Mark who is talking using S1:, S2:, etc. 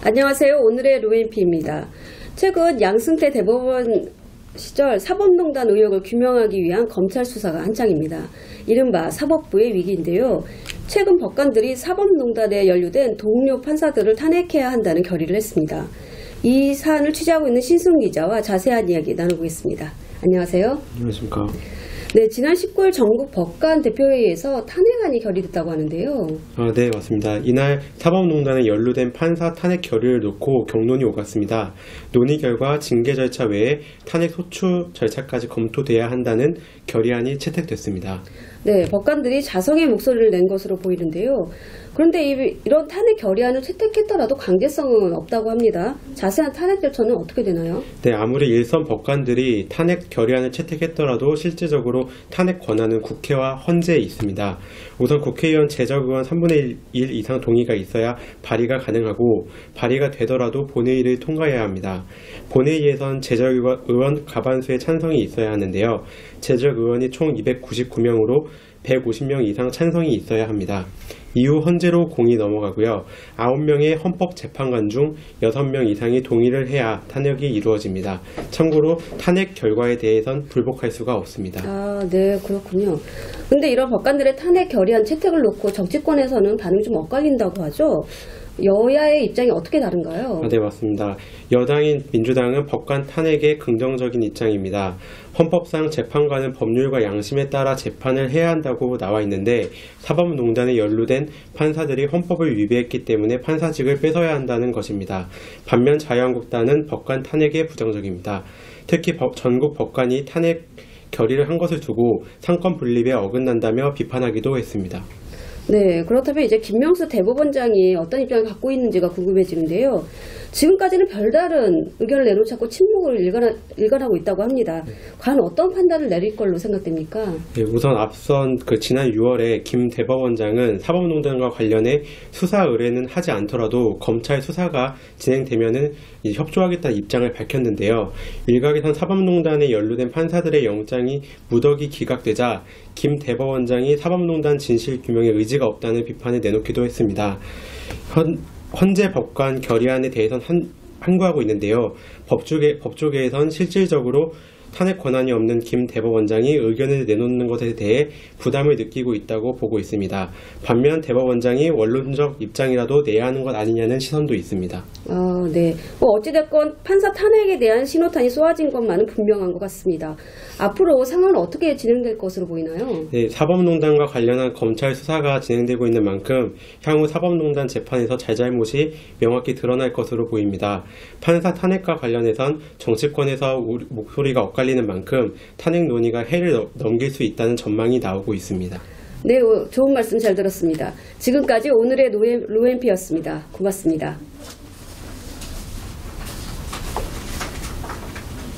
S1: 안녕하세요. 오늘의 로엔피입니다. 최근 양승태 대법원 시절 사법농단 의혹을 규명하기 위한 검찰 수사가 한창입니다. 이른바 사법부의 위기인데요. 최근 법관들이 사법농단에 연루된 동료 판사들을 탄핵해야 한다는 결의를 했습니다. 이 사안을 취재하고 있는 신승 기자와 자세한 이야기 나눠보겠습니다. 안녕하세요.
S2: 안녕하십니까.
S1: 네, 지난 19일 전국 법관 대표회의에서 탄핵안이 결의됐다고 하는데요.
S2: 네, 맞습니다. 이날 사법농단에 연루된 판사 탄핵 결의를 놓고 격론이 오갔습니다. 논의 결과 징계 절차 외에 탄핵 소추 절차까지 검토돼야 한다는 결의안이 채택됐습니다.
S1: 네, 법관들이 자성의 목소리를 낸 것으로 보이는데요. 그런데 이런 탄핵 결의안을 채택했더라도 강제성은 없다고 합니다. 자세한 탄핵 절차는 어떻게 되나요?
S2: 네, 아무리 일선 법관들이 탄핵 결의안을 채택했더라도 실질적으로 탄핵 권한은 국회와 헌재에 있습니다. 우선 국회의원 제적의원 3분의 1 이상 동의가 있어야 발의가 가능하고, 발의가 되더라도 본회의를 통과해야 합니다. 본회의에선 제적의원 과반수의 찬성이 있어야 하는데요. 제적의원이 총 299명으로 150명 이상 찬성이 있어야 합니다. 이후 헌재로 공이 넘어가고요. 9명의 헌법재판관 중 6명 이상이 동의를 해야 탄핵이 이루어집니다. 참고로 탄핵 결과에 대해선 불복할 수가 없습니다.
S1: 네, 그렇군요. 근데 이런 법관들의 탄핵 결의안 채택을 놓고 정치권에서는 반응이 좀 엇갈린다고 하죠. 여야의 입장이 어떻게 다른가요?
S2: 네, 맞습니다. 여당인 민주당은 법관 탄핵에 긍정적인 입장입니다. 헌법상 재판관은 법률과 양심에 따라 재판을 해야 한다고 나와 있는데, 사법농단에 연루된 판사들이 헌법을 위배했기 때문에 판사직을 뺏어야 한다는 것입니다. 반면 자유한국당은 법관 탄핵에 부정적입니다. 특히 전국 법관이 탄핵 결의를 한 것을 두고 상권 분립에 어긋난다며 비판하기도 했습니다.
S1: 네, 그렇다면 이제 김명수 대법원장이 어떤 입장을 갖고 있는지가 궁금해지는데요. 지금까지는 별다른 의견을 내놓지 않고 침묵을 일관하고 있다고 합니다. 과연 어떤 판단을 내릴 걸로 생각됩니까?
S2: 네, 우선 앞선 지난 6월에 김 대법원장은 사법농단과 관련해 수사 의뢰는 하지 않더라도 검찰 수사가 진행되면은 협조하겠다는 입장을 밝혔는데요. 일각에선 사법농단에 연루된 판사들의 영장이 무더기 기각되자 김 대법원장이 사법농단 진실 규명에 의지가 없다는 비판을 내놓기도 했습니다. 헌재 법관 결의안에 대해선 항고하고 있는데요. 법조계에선 실질적으로 탄핵 권한이 없는 김 대법원장이 의견을 내놓는 것에 대해 부담을 느끼고 있다고 보고 있습니다. 반면 대법원장이 원론적 입장이라도 내야 하는 것 아니냐는 시선도 있습니다.
S1: 네. 어찌됐건 판사 탄핵에 대한 신호탄이 쏘아진 것만은 분명한 것 같습니다. 앞으로 상황은 어떻게 진행될 것으로 보이나요?
S2: 네, 사법농단과 관련한 검찰 수사가 진행되고 있는 만큼 향후 사법농단 재판에서 잘잘못이 명확히 드러날 것으로 보입니다. 판사 탄핵과 관련해선 정치권에서 목소리가 엇갈리는 만큼 탄핵 논의가 해를 넘길 수 있다는 전망이 나오고 있습니다.
S1: 네, 좋은 말씀 잘 들었습니다. 지금까지 오늘의 로엔피였습니다. 고맙습니다.